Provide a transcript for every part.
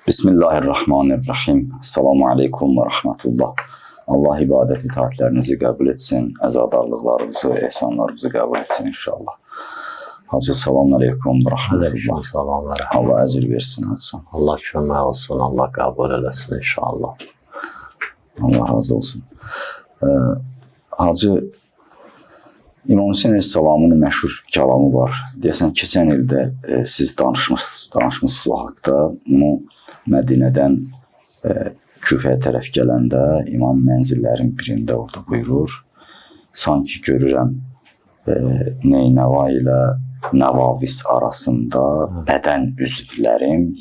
Bismillahirrahmanirrahim. Esselamu aleyküm ve rahmetullah. Allah ibadet itaatlerinizi kabul etsin. Əzadarlıqlarınızı, ehsanlarınızı kabul etsin inşallah. Hacı selamun aleyküm ve rahmetullah. Salamlar. Allah əcir versin hacı. Allah kömək olsun, Allah kabul eləsin inşallah. Allah razı olsun. Hacı İmam Hüseyin Aleyhisselamın məşhur kəlamı var. Deyəsən, keçən ildə siz danışmışsınız o haqda. Bunu Mədinədən Küfəyə tərəf gələndə imam mənzillərin birində orada buyurur. Sanki görürəm Neynəva ilə Nəvavis arasında bədən üzvlərim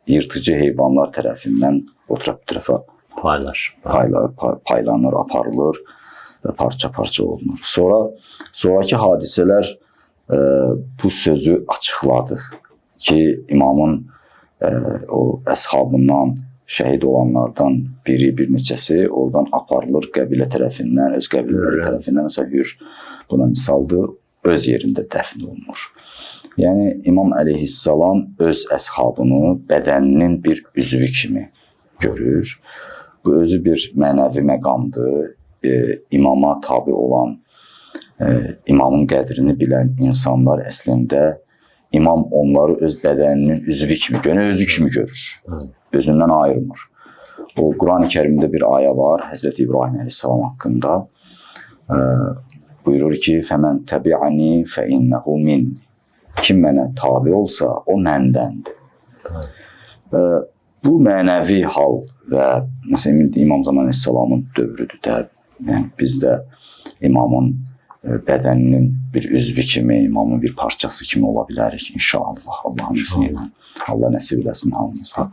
yırtıcı heyvanlar tərəfindən o tərəfə paylanır, aparılır və parça-parça olunur. Sonraki hadisələr bu sözü açıqladı ki, imamın o əshabından şəhid olanlardan bir neçəsi oradan aparılır qəbilə tərəfindən, öz qəbilələri tərəfindən, məsələn, Hür buna misaldır, öz yerində dəfn olunur. Yəni, İmam Əleyhissalam öz əshabını bədəninin bir üzvü kimi görür. Bu özü bir mənəvi məqamdır. İmama tabi olan, imamın qədrini bilən insanlar əslində imam onları öz bədəninin üzvü kimi, özü kimi görür. Özündən ayırmır. O Quran-ı Kərimdə bir ayə var Həzrəti İbrahim Əleyhissalam haqqında. Buyurur ki, "Fəmən təbi'ani fəinnəhu minni." Kim mənə tabi olsa, o məndəndir. Bu mənəvi hal və məsələn İmam Zaman Əleyhissalamın dövrüdür də. Yəni bizdə imamın bədəninin bir üzvü kimi, imamın bir parçası kimi ola bilərik inşallah. Allah'ın izniyle. Allah nəsib eləsin hamımıza.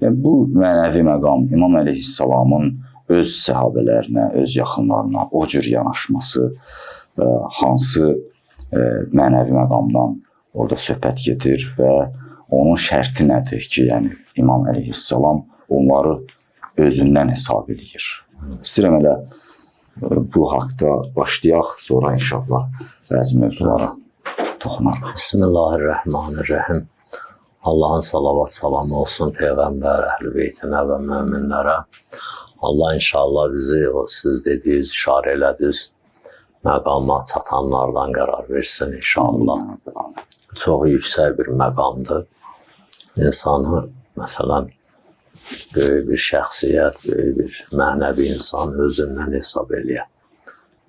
Yəni bu mənəvi məqam İmam Əleyhissalamın öz səhabələrinə, öz yaxınlarına o cür yanaşması hansı mənəvi məqamdan orada söhbət gedir və onun şərti nədir ki, yəni İmam Əleyhissalam onları özündən hesab edir. İstəyirəm elə bu haqda başlayaq, sonra inşallah bəzi mövzulara toxunarıq. Bismillahirrahmanirrahim. Allah'ın salavat salamı olsun Peyğəmbər, əhl-i beytinə və möminlərə. Allah inşallah bizi o siz dediğiniz, işarə elədiniz məqama çatanlardan qərar versin inşallah. Çox yüksək bir məqamdır. İnsanı, məsələn, böyük bir şəxsiyyət, böyük bir mənəvi insan özündən hesab eləyər.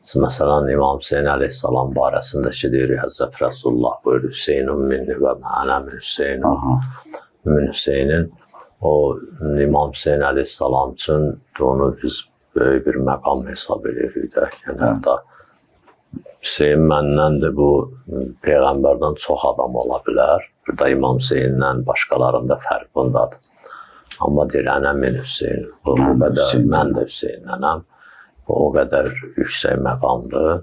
Məsələn, İmam Hüseyin Aleyhisselam barəsində ki, deyir, Həzrət Rasulullah buyurur, Hüseynun minni və mənə min Hüseynun. Min Hüseynin, o İmam Hüseyin Aleyhisselam üçün onu biz böyük bir məqam hesab edirik. Yəni, hətta Hüseyin mənnəndir, bu Peyğəmbərdən çox adam ola bilər. Burada İmam Hüseyindən başqalarında fərq bundadır. Amma deyir, ənəm min Hüseyin. Bu qədər, mən də Hüseyinnənəm. Bu o qədər yüksək məqamdır.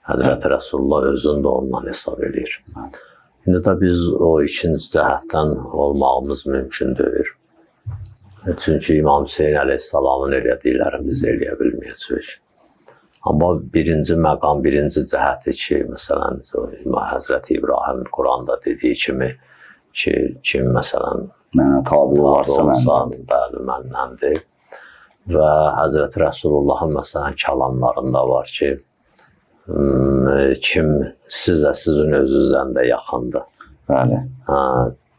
Həzrəti Rasulullah özünü də ondan hesab edir. İndi də biz o ikinci cəhətdən olmağımız mümkün deyil. Çünki İmam Hüseyin Əleyhissalamın elədiklərini biz eləyə bilməyəcəyik. Amma birinci məqam, birinci cəhəti ki, məsələn, Həzrəti İbrahim Quranda dediyi kimi ki, kim məsələn mənə tabi olarsa bəli, mənnəndir. Və Həzrəti Rəsulullahın məsələn kəlamlarında var ki, kim sizə sizin özünüzdən də yaxındır. Bəli.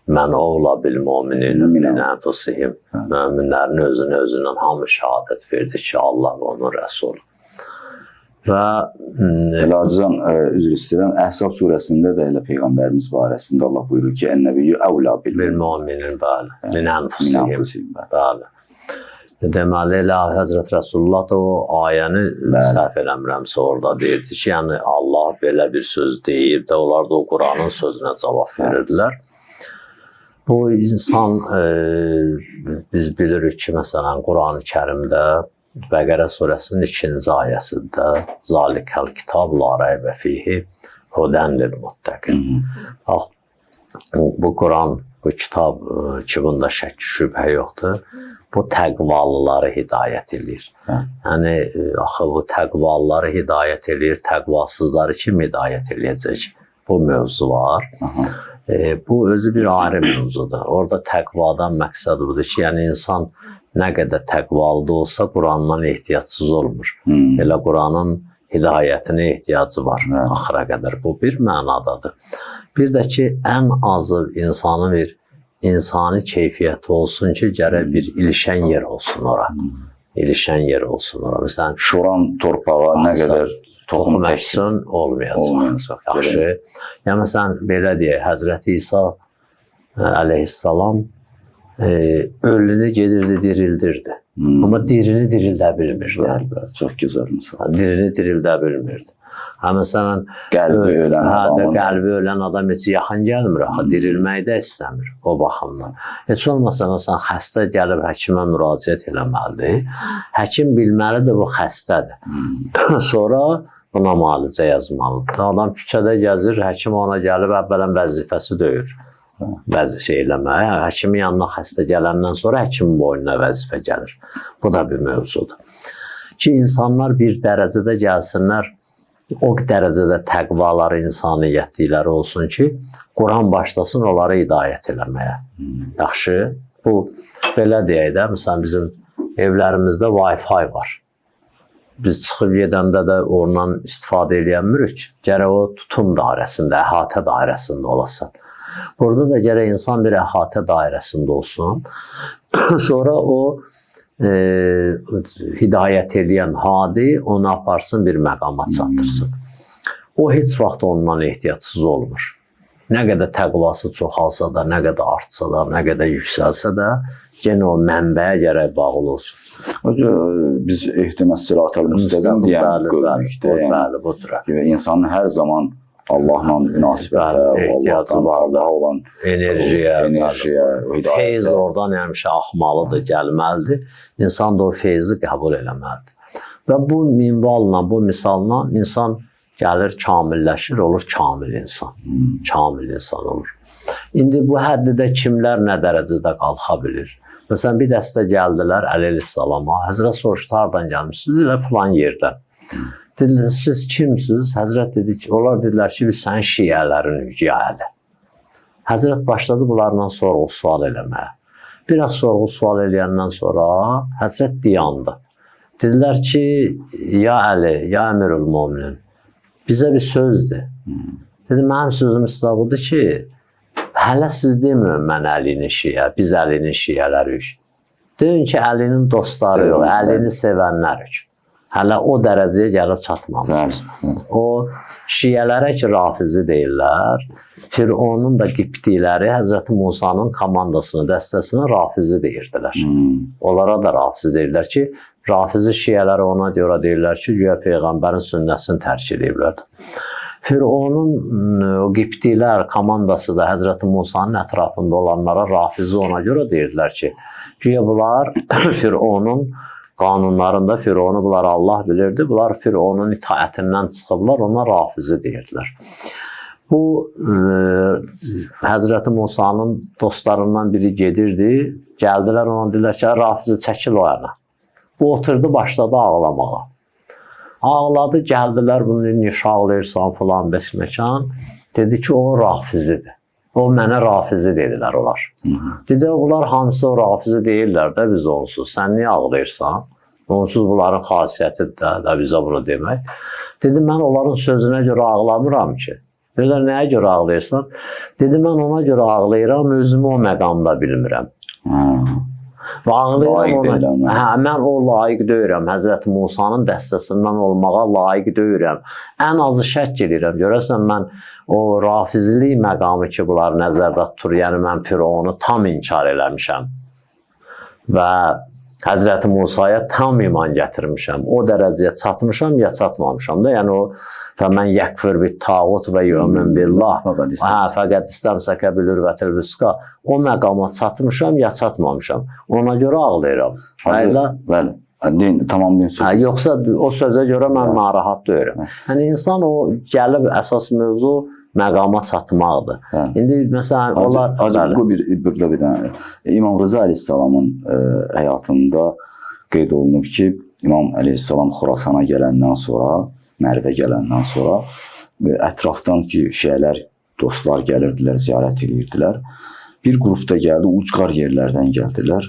Mən ovla bil müminin min ənfusihim. Möminlərin özünün hamı şəhadət verdi ki, Allah və onun Rəsulü. Və Elacizan, üzr istəyirəm, Əhzab surəsində də elə Peyğəmbərimiz barəsində Allah buyurur ki, Ən-Nəbiyyü əvla bil müminin, bəli, min ənfusihim, bəli. Deməli, elə Həzrət Rasulullah da o ayəni səhv eləmirəmsə orada deyirdi ki, yəni Allah belə bir söz deyib də, onlar da o Quranın sözünə cavab verirdilər. Bu insan, biz bilirik ki, məsələn, Quran-ı Kərimdə Bəqərə surəsinin 2-ci ayəsində Zalikəl kitab la rəybə fihi hudən lil muttəqin. Bax, bu Quran, bu kitab ki, bunda şəkk şübhə yoxdur. Bu təqvalıları hidayət edir. Yəni, axı bu təqvalıları hidayət edir, təqvasızları kim hidayət eləyəcək? bu mövzu var. Bu özü bir ayrı mövzudur. Orada təqvadan məqsəd budur ki, yəni insan nə qədər təqvalı da olsa Qurandan ehtiyacsız olmur. Elə Quranın hidayətinə ehtiyacı var axıra qədər. Bu bir mənadadır. Bir də ki, ən azı insanın bir insani keyfiyyəti olsun ki, gərək bir ilişən yer olsun ora. İlişən yer olsun ora. Məsələn, şuran torpağa nə qədər toxum əksin olmayacaq. Yaxşı. Yəni məsələn belə deyək, Həzrəti İsa əleyhissalam ölünü gedirdi, dirildirdi. Amma dirini dirildə bilmirdi. Çox gözəl misal. Dirini dirildə bilmirdi. Məsələn, qəlbi ölən adam heç yaxın gəlmir, dirilməyi də istəmir o baxımdan. Heç olmasa, məsələn, xəstə gəlib həkimə müraciət eləməlidir. Həkim bilməlidir, bu xəstədir. Sonra buna müalicə yazmalıdır. Adam küçədə gəzir, həkim ona gəlib əvvələn vəzifəsi döyür. Şey eləməyə, həkimin yanına xəstə gələndən sonra həkimin boynuna vəzifə gəlir. Bu da bir mövzudur. Ki, insanlar bir dərəcədə gəlsinlər, o dərəcədə təqvaları, insaniyyətlikləri olsun ki, Quran başlasın onları hidayət eləməyə. Yaxşı, bu belə deyək də, məsələn, bizim evlərimizdə Wi-Fi var. Biz çıxıb gedəndə də oradan istifadə eləyənmirik. Gərək o tutum dairəsində, əhatə dairəsində olasan. Burada da gərək insan bir əhatə dairəsində olsun. Sonra o hidayət eləyən hadi onu aparsın bir məqama çatdırsın. O heç vaxt ondan ehtiyacsız olmur. Nə qədər təqvası çoxalsa da, nə qədər artsa da, nə qədər yüksəlsə də, yenə o mənbəyə gərək bağlı olsun. Biz ehdinə sıratal müstəqim deyən görməkdə. Bəli, bu cürə. İnsanın hər zaman Allahla münasibətə, ehtiyacı var, Allaha olan enerjiyə, feyz oradan həmişə axmalıdır, gəlməlidir. İnsan da o feyzi qəbul eləməlidir. Və bu minvalla, bu misalla insan gəlir, kamilləşir, olur kamil insan. Kamil insan olur. İndi bu həddidə kimlər nə dərəcədə qalxa bilir? Məsələn, bir dəstə gəldilər əleyhissalama. Həzrət soruşdu, hardan gəlmişsiniz? Elə filan yerdən. Dedilər, siz kimsiniz? Həzrət dedi ki, onlar dedilər ki, biz sənin şiələrin hücayəli. Həzrət başladı bunlarla sorğu-sual eləməyə. Biraz sorğu-sual eləyəndən sonra Həzrət dayandı. Dedilər ki, ya Əli, ya Əmirül Möminin, bizə bir sözdür. Dedi, mənim sözüm sizə budur ki, hələ siz deməyin mən Əlinin şiyə, biz Əlinin şiyələriyik. Deyin ki, Əlinin dostları yox, Əlini sevənlərik. Hələ o dərəcəyə gəlib çatmamışsınız. O şiyələrə ki, rafizi deyirlər, Fironun da qibtiləri Həzrəti Musanın komandasını, dəstəsinə rafizi deyirdilər. Onlara da rafizi deyirlər ki, rafizi şiyələri ona görə deyirlər ki, güya Peyğəmbərin sünnəsini tərk ediblər. Fironun o qibtilər komandası da Həzrəti Musanın ətrafında olanlara rafizi ona görə deyirdilər ki, güya bunlar Fironun qanunlarında Fironu bunlar Allah bilirdi. Bunlar Fironun itaətindən çıxıblar, ona rafizi deyirdilər. Bu, Həzrəti Musanın dostlarından biri gedirdi. Gəldilər ona dedilər ki, rafizi çəkil o yana. Bu oturdu, başladı ağlamağa. Ağladı, gəldilər, bunu niyə ağlayırsan filan besməkan. Dedi ki, o rafizidir. O mənə rafizi dedilər onlar. Dedi, bunlar hamısı o rafizi deyirlər də biz onsuz. Sən niyə ağlayırsan? Onsuz bunların xasiyyətidir də bizə bunu demək. Dedi, mən onların sözünə görə ağlamıram ki. Dedilər, nəyə görə ağlayırsan? Dedi, mən ona görə ağlayıram, özümü o məqamda bilmirəm. Və ağlayıram ona. Mən o layiq deyirəm. Həzrəti Musanın dəstəsindən olmağa layiq deyirəm. Ən azı şək edirəm. Görəsən, mən o rafizlik məqamı ki, bunlar nəzərdə tutur, yəni mən Fironu tam inkar eləmişəm. Və Həzrəti Musaya tam iman gətirmişəm. O dərəcəyə çatmışam, ya çatmamışam da. Yəni o, fəmən yəkfir bit tağut və yu'min billah. Fəqət istəmsəkə bilir və tilvüsqa. O məqama çatmışam, ya çatmamışam. Ona görə ağlayıram. Bəli. Tamam din söz. Yoxsa o sözə görə mən narahat deyirəm. Yəni insan o gəlib əsas mövzu məqama çatmaqdır. İndi məsələn onlar bu burada bir dənə İmam Rıza əleyhissalamın həyatında qeyd olunub ki, İmam əleyhissalam Xorasana gələndən sonra, Mərvə gələndən sonra ətrafdan ki, şeylər, dostlar gəlirdilər, ziyarət edirdilər. Bir qrupda gəldi, ucqar yerlərdən gəldilər.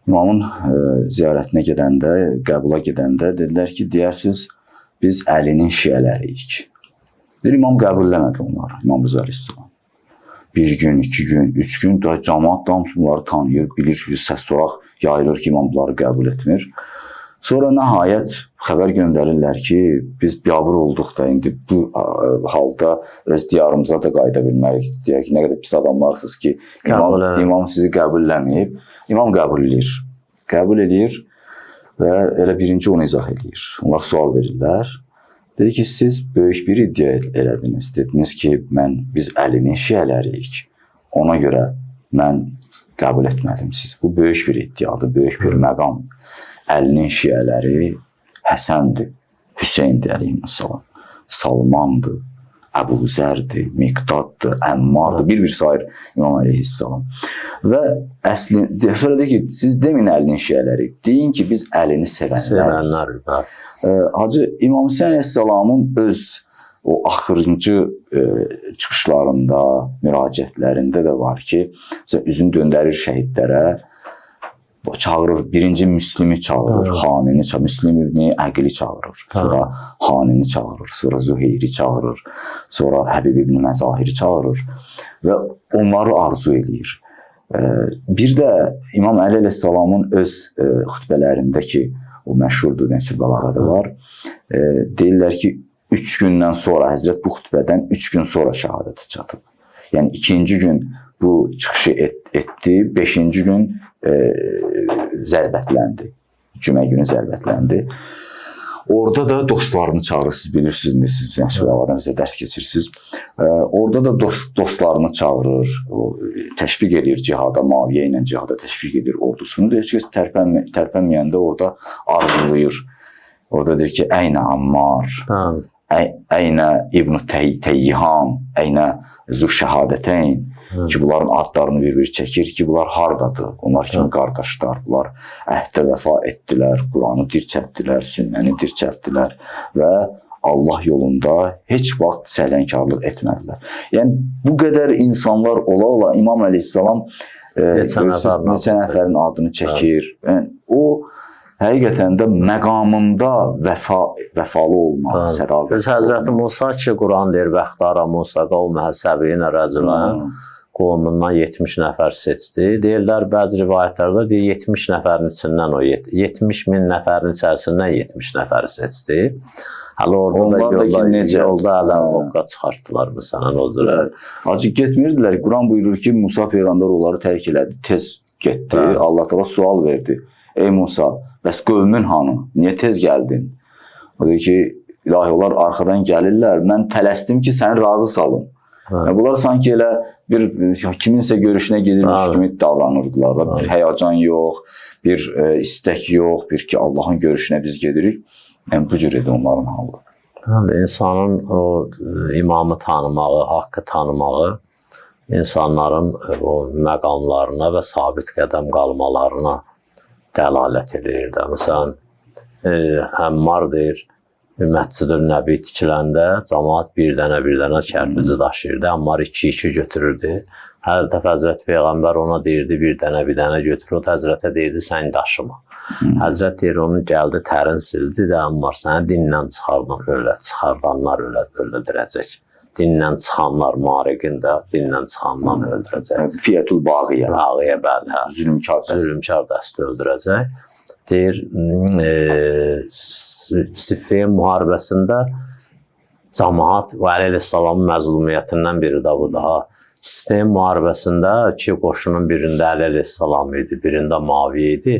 İmamın ziyarətinə gedəndə, qəbula gedəndə dedilər ki, deyərsiniz, biz Əlinin şiələriyik. İmam qəbulləmədi onları, İmam Rıza Əleyhisselam. Bir gün, 2 gün, 3 gün da cəmaat damcı bunları tanıyır, bilir ki, səs soraq yayılır ki, İmam bunları qəbul etmir. Sonra nəhayət xəbər göndərirlər ki, biz biabır olduq da indi bu halda öz diyarımıza da qayıda bilmərik. Deyək ki, nə qədər pis adamlarsınız ki, İmam sizi qəbulləməyib. İmam qəbul edir. Qəbul edir və elə birinci onu izah edir. Onlar sual verirlər. Dedi ki, siz böyük bir iddia elədiniz. Dediniz ki, biz Əlinin şiələriyik. Ona görə mən qəbul etmədim sizi. Bu böyük bir iddiadır, böyük bir məqam. Əlinin şiələri Həsəndir, Hüseyndir əleyhissalam, Salmandır, Əbu Zərdir, Miqdaddır, Əmmardır, bir sayır İmam əleyhissalam. Və əslində, sonra deyir ki, siz demin Əlinin şiələri, deyin ki, biz Əlini sevənlər. Hacı, İmam Hüseyn əleyhissalamın öz o axırıncı çıxışlarında, müraciətlərində də var ki, üzünü döndərir şəhidlərə, çağırır, birinci Müslimi çağırır, Hanini çağırır, Müslim ibn Əqili çağırır, sonra Hanini çağırır, sonra Züheyri çağırır, sonra Həbib ibn Məzahiri çağırır və onları arzu edir. Bir də İmam Əli əleyhissalamın öz xütbələrindəki o məşhurdur, Nəsr Bəlağədə var, deyirlər ki, 3 gündən sonra, Həzrət bu xütbədən 3 gün sonra şəhadətə çatıb. Yəni, 2-ci gün bu çıxışı etdi, 5-ci gün zərbətləndi. Cümə günü zərbətləndi. Orada da dostlarını çağırır. Siz bilirsiniz, siz Nəsr Bəlağədən bizə dərs keçirsiniz. Orada da dostlarını çağırır, təşviq edir cihada, Muaviyyə ilə cihada təşviq edir ordusunu. Heç kəs tərpənməyəndə orada arzulayır. Orada deyir ki, Əynə Ammar, Əynə İbn-i Teyyihan, Əynə Züşşəhadəteyn, ki, bunların adlarını bir-bir çəkir ki, bunlar hardadır? Onlar kimi qardaşlar, bunlar əhdə vəfa etdilər, Quranı dirçəltdilər, sünnəni dirçəltdilər və Allah yolunda heç vaxt səhlənkarlıq etmədilər. Yəni, bu qədər insanlar ola-ola İmam əleyhissalam neçə nəfərin adını çəkir. O, həqiqətən də məqamında vəfalı olmaq, sədaqət. Həzrəti Musa ki, Quran deyir, Vəxtara Musa qavmə səbiyinə rəzulən, qovumundan 70 nəfər seçdi. Deyirlər, bəzi rivayətlərdə deyir, 70 nəfərin içindən o, 70 min nəfərin içərisindən 70 nəfəri seçdi. Hələ orada da yolda əl-əvvaqqa çıxartdılar, məsələn, o cürə. Acı getmirdilər, Quran buyurur ki, Musa Peyğəmbər onları tərk elədi, tez getdi, Allah da sual verdi. Ey Musa, bəs qövmün hanı? Niyə tez gəldin? O deyir ki, ilahi onlar arxadan gəlirlər, mən tələsdim ki, səni razı salım. Bunlar sanki elə bir kiminsə görüşünə gedirmiş kimi davranırdılar. Bir həyacan yox, bir istək yox, bir ki, Allahın görüşünə biz gedirik. Yəni, bu cür idi onların halı. İnsanın o imamı tanımağı, haqqı tanımağı, insanların o məqamlarına və sabit qədəm qalmalarına dəlalət edir də. Məsələn, Əmmar deyir, Məscid-ül Nəbi tikiləndə cəmaat bir dənə kərpici daşıyırdı. Əmmar 2-2 götürürdü. Hər dəfə Həzrət Peyğəmbər ona deyirdi, bir dənə götürür. O Həzrətə deyirdi, sən daşıma. Həzrət deyir, onu gəldi, tərin sildi də, Əmmar səni dinlə çıxardanlar öldürəcək. Dinlə çıxanlar, Mariqində dinlə çıxandan öldürəcək. Fiyyətül Bağiyə. Bağiyə, bəli. Zülmkar dəsti öldürəcək. Deyir, Siffin müharibəsində cəmaat və Əli əleyhissalamın məzlumiyyətindən biri də bu daha. Siffin müharibəsində iki qoşunun birində Əli əleyhissalam idi, birində Muaviyyə idi.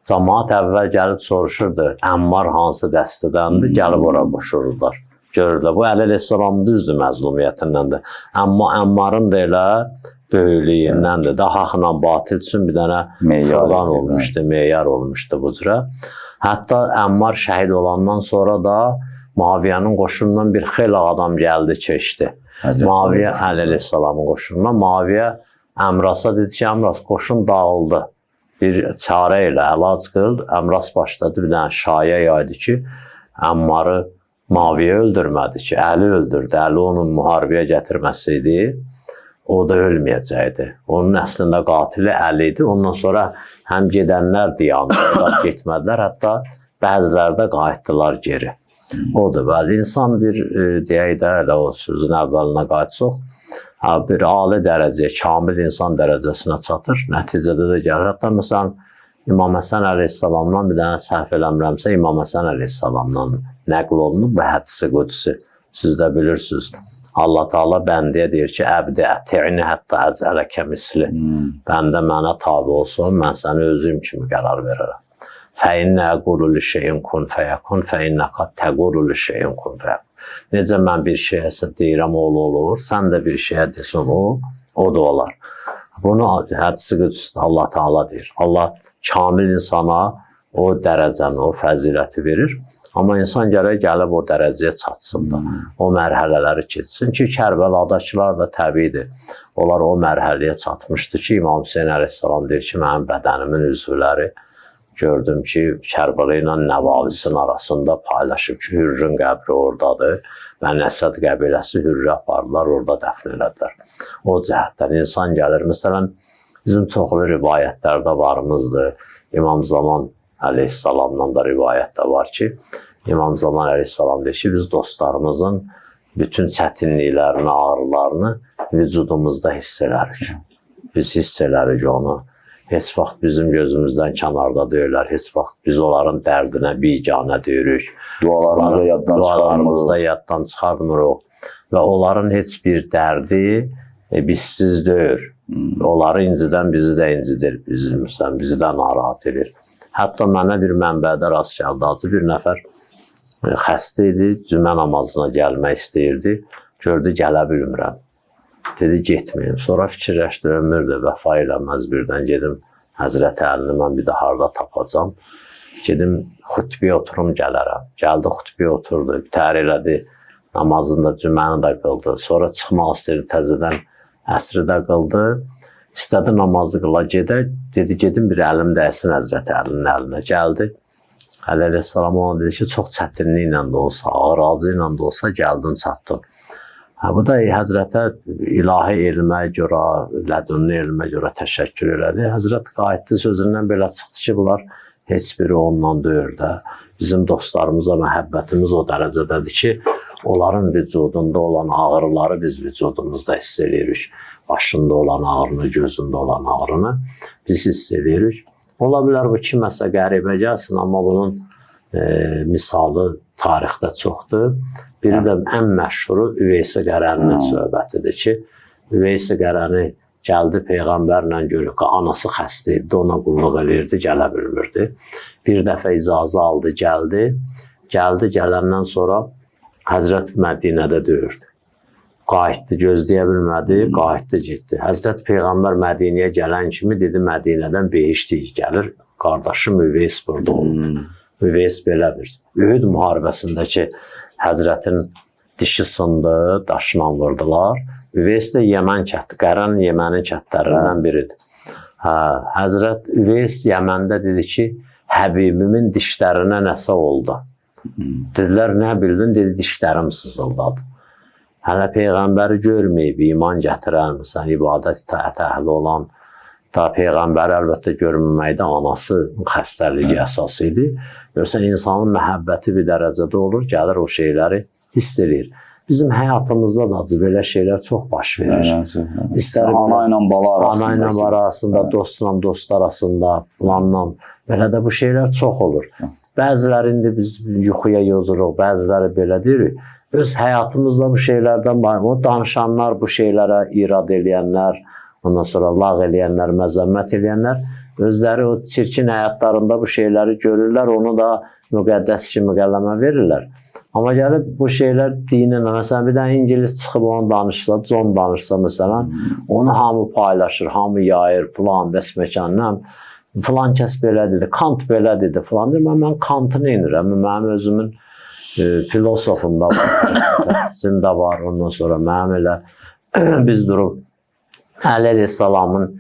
Cəmaat əvvəl gəlib soruşurdu, Əmmar hansı dəstədəndir, gəlib ora qoşururlar. Görürlər, bu Əli əleyhissalam düzdür məzlumiyyətindəndir. Amma Əmmarın da elə böyüklüyündəndir. Daha xına batil üçün bir dənə falan olmuşdu, meyar olmuşdu bu cürə. Hətta Əmmar şəhid olandan sonra da Muaviyyənin qoşunundan bir xeyli adam gəldi, keçdi. Muaviyyə Əli əleyhissalamın qoşununa. Muaviyyə Əmrasa dedi ki, Əmras qoşun dağıldı. Bir çarə ilə əlac qıl. Əmras başladı, bir dənə şayə yaydı ki, Əmmarı Maviyə öldürmədi ki, Əli öldürdü. Əli onun müharibəyə gətirməsəydi, o da ölməyəcəkdi. Onun əslində qatili Əli idi. Ondan sonra həm gedənlər dayandılar, getmədilər, hətta bəziləri də qayıtdılar geri. Odur, bəli, insan bir, deyək də, elə o sözün əvvəlinə qayıtsaq, bir ali dərəcəyə, kamil insan dərəcəsinə çatır, nəticədə də gəlir. Hətta məsələn, İmam Həsən əleyhissalamdan bir dənə səhv eləmirəmsə, İmam Həsən əleyhissalamdan nəql olunub bu hədisi qudsi. Siz də bilirsiniz. Allah Teala bəndiyə deyir ki, əbdi əti'ni hətta əzələkə misli. Bəndə mənə tabi olsun, mən səni özüm kimi qərar verərəm. Fəinnə əqulu li şeyin kun fəyəkun, fəinnəqə təqulu li şeyin kun fəyəkun. Necə mən bir şeyə deyirəm, olur, sən də bir şeyə desin, o da olar. Bunu hədisi qudsi Allah Teala deyir. Allah kamil insana o dərəcəni, o fəziləti verir. Amma insan gərək gəlib o dərəcəyə çatsın da, o mərhələləri keçsin ki, Kərbələdəkilər də təbiidir. Onlar o mərhələyə çatmışdı ki, İmam Hüseyin əleyhissalam deyir ki, mənim bədənimin üzvləri gördüm ki, Kərbələ ilə Nəvavisin arasında paylaşıb ki, Hürrün qəbri oradadır. Bəni Əsəd qəbiləsi Hürrü apardılar, orada dəfn elədilər. O cəhətdən insan gəlir. Məsələn, bizim çoxlu rivayətlərdə varımızdır. İmam Zaman əleyhissalamdan da rivayətdə var ki, İmam Zaman əleyhissalam deyir ki, biz dostlarımızın bütün çətinliklərini, ağrılarını vücudumuzda hiss elərik. Biz hiss elərik onu. Heç vaxt bizim gözümüzdən kənarda deyirlər, heç vaxt biz onların dərdinə biganə deyirik. Dualarımızda yaddan çıxardmırıq. Və onların heç bir dərdi bizsiz deyir. Onları incidən bizi də incidir, bizi də narahat edir. Hətta mənə bir mənbədə rast gəldi, acı bir nəfər xəstə idi, cümə namazına gəlmək istəyirdi, gördü gələ bilmirəm. Dedi, getməyim. Sonra fikirləşdi, ömürdür, vəfa eləməz birdən gedim, Həzrəti Əlini mən bir də harada tapacam. Gedim, xütbəyə oturum, gələrəm. Gəldi, xütbəyə oturdu, bitər elədi, namazında cüməni də qıldı. Sonra çıxmaq istəyirdi, təzədən əsri də qıldı. İstədi namazı qıla gedər, dedi, gedim bir əlim dəysin Həzrəti Əlinin əlinə. Gəldi, Əli əleyhissalam ona dedi ki, çox çətinliklə də olsa, ağır acı ilə də olsa gəldin, çatdın. Bu da Həzrətə ilahi elmə görə, lədünni elmə görə təşəkkür elədi. Həzrət qayıtdı sözündən belə çıxdı ki, bunlar heç biri ondan deyir də. Bizim dostlarımıza məhəbbətimiz o dərəcədədir ki, onların vücudunda olan ağrıları biz vücudumuzda hiss edirik. Başında olan ağrını, gözündə olan ağrını biz hiss edirik. Ola bilər bu kiməsə qəribə gəlsin, amma bunun misalı tarixdə çoxdur. Biri də ən məşhuru Üveysi Qərəninin söhbətidir ki, Üveysi Qərəni gəldi Peyğəmbərlə görür ki, anası xəstə idi, ona qulluq eləyirdi, gələ bilmirdi. Bir dəfə icazə aldı, gəldi. Gələndən sonra Həzrət Mədinədə döyürdü. Qayıtdı, gözləyə bilmədi, qayıtdı, getdi. Həzrət Peyğəmbər Mədinəyə gələn kimi dedi, Mədinədən behiştik gəlir, qardaşım Üveys burada olur. Üveys belə bir. Ühud müharibəsindəki Həzrətin dişi sındı, daşla vurdular. Üveys də Yəmən kətdi, Qərən Yəmənin kətlərindən biridir. Həzrət Üveys Yəməndə dedi ki, Həbibimin dişlərinə nəsə oldu. Dedilər, nə bildin? Dedi, dişlərim sızıldadı. Hələ Peyğəmbəri görməyib, iman gətirən, məsələn, ibadət itaət əhli olan, da Peyğəmbəri əlbəttə görməməkdə anası xəstəliyi əsası idi. Görsən, insanın məhəbbəti bir dərəcədə olur, gəlir o şeyləri hiss edir. Bizim həyatımızda da belə şeylər çox baş verir. Ana ilə bala arasında. Ana ilə bala arasında, dostla dost arasında, filanla. Belə də bu şeylər çox olur. Bəziləri indi biz yuxuya yozuruq, bəziləri belə deyirik. Öz həyatımızda bu şeylərdən o danışanlar, bu şeylərə irad eləyənlər, ondan sonra lağ eləyənlər, məzəmmət eləyənlər özləri o çirkin həyatlarında bu şeyləri görürlər, onu da müqəddəs kimi qələmə verirlər. Amma gəlib bu şeylər dinin, məsələn, bir dənə İngilis çıxıb onu danışsa, John danışsa məsələn, onu hamı paylaşır, hamı yayır, filan, bəsməkandan, filan kəs belə dedi, Kant belə dedi, filan deyir, mən Kantını inirəm, mənim özümün filosofumda var, simdə var, ondan sonra mənim elə biz durub Əli əleyhissalamın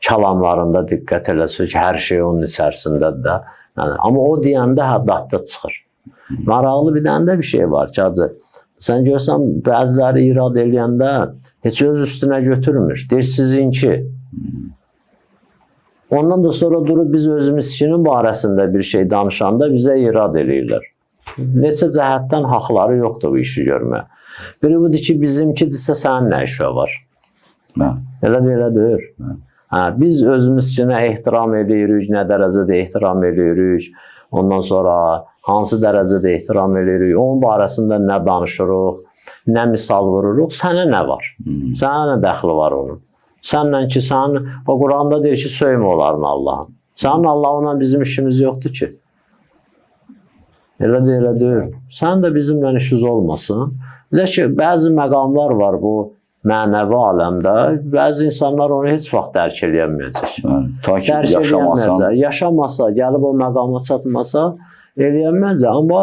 kəlamlarında diqqət eləsək ki, hər şey onun içərisindədir də. Amma o deyəndə həddatda çıxır. Maraqlı bir dənə də bir şey var ki, hacı. Sən görsən, bəziləri irad eləyəndə heç öz üstünə götürmür. Deyir, sizinki. Ondan da sonra durub biz özümüzkinin barəsində bir şey danışanda bizə irad eləyirlər. Neçə cəhətdən haqları yoxdur bu işi görməyə. Biri budur ki, bizimkidirsə sənin nə işə var? Elə deyir. Biz özümüzkinə ehtiram edirik, nə dərəcədə ehtiram edirik, ondan sonra hansı dərəcədə ehtiram edirik, onun barəsində nə danışırıq, nə misal vururuq, sənə nə var? Sənə nə dəxli var onun? Səndən ki, o Quranda deyir ki, söymə onların Allah'ın. Sənin Allah'la bizim işimiz yoxdur ki. Elə deyir. Sən də bizimlə işiniz olmasın. Bir də ki, bəzi məqamlar var bu mənəvi aləmdə. Bəzi insanlar onu heç vaxt dərk eləyəməyəcək. Ta ki, yaşamasa, gəlib o məqama çatmasa, eləyəməyəcək. Amma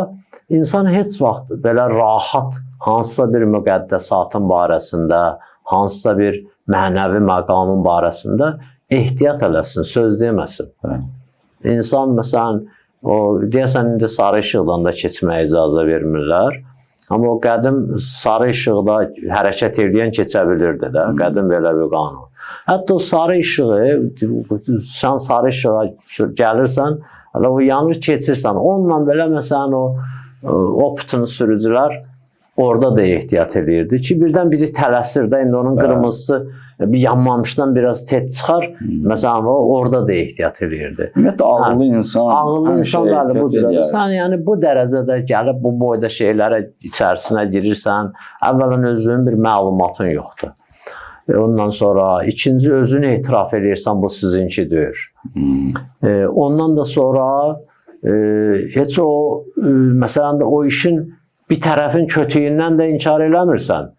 insan heç vaxt belə rahat hansısa bir müqəddəsatın barəsində, hansısa bir mənəvi məqamın barəsində ehtiyat eləsin, söz deməsin. İnsan, məsələn, deyəsən, indi sarı işıqdan da keçməyə icazə vermirlər. Amma o qədim sarı işıqda hərəkət edən keçə bilirdi də. Qədim belə bir qanun. Hətta o sarı işığı, sən sarı işığa gəlirsən, o yanır keçirsən. Onunla belə, məsələn, o optun sürücülər orada da ehtiyat edirdi ki, birdən biri tələsir də, indi onun qırmızısı bir yanmamışdan biraz tez çıxar. Məsələn, orada da ehtiyat edirdi. Ümumiyyətlə, ağıllı insan. Ağıllı insan bəli, bu cürədir. Sən yəni bu dərəcədə gəlib bu boyda şeylərə içərisinə girirsən, əvvələn özünün bir məlumatın yoxdur. Ondan sonra ikinci özünü etiraf edirsən, bu sizinki deyir. Ondan da sonra heç o, məsələn, o işin bir tərəfin kötüyündən də inkar eləmirsən.